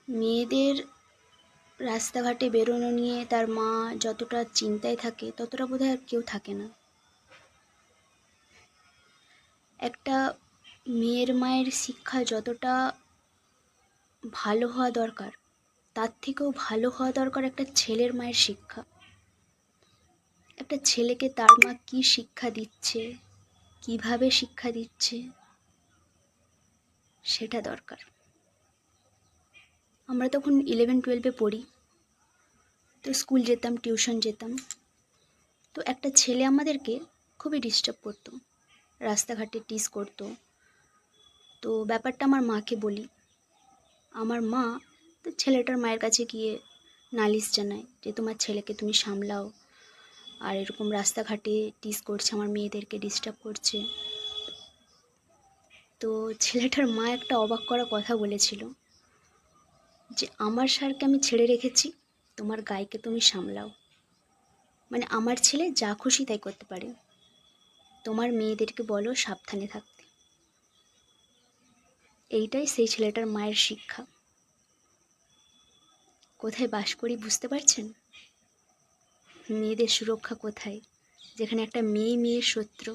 মেয়েদের রাস্তাঘাটে বেরোনো নিয়ে তার মা যতটা চিন্তায় থাকে ততটা বোধহয় আর কেউ থাকে না। একটা মেয়ের মায়ের শিক্ষা যতটা ভালো হওয়া দরকার, তার থেকেও ভালো হওয়া দরকার একটা ছেলের মায়ের শিক্ষা। একটা ছেলেকে তার মা কী শিক্ষা দিচ্ছে, কিভাবে শিক্ষা দিচ্ছে, সেটা দরকার। আমরা তখন 11-12-এ পড়ি, তো স্কুল যেতাম, টিউশন যেতাম। তো একটা ছেলে আমাদেরকে খুবই ডিস্টার্ব করতো, রাস্তাঘাটে টিজ করতো। তো ব্যাপারটা আমার মাকে বলি। আমার মা তো ছেলেটার মায়ের কাছে গিয়ে নালিশ জানায় যে তোমার ছেলেকে তুমি সামলাও, আর এরকম রাস্তাঘাটে টিজ করছে, আমার মেয়েদেরকে ডিস্টার্ব করছে। তো ছেলেটার মা একটা অবাক করা কথা বলেছিল যে আমার স্যারকে আমি ছেড়ে রেখেছি, তোমার গাইকে তুমি সামলাও। মানে আমার ছেলে যা খুশি তাই করতে পারে, তোমার মেয়েদেরকে বলো সাবধানে থাকতে। এইটাই সেই ছেলেটার মায়ের শিক্ষা। কোথায় বাস করি বুঝতে পারছেন? মেয়েদের সুরক্ষা কোথায়, যেখানে একটা মেয়ের শত্রু,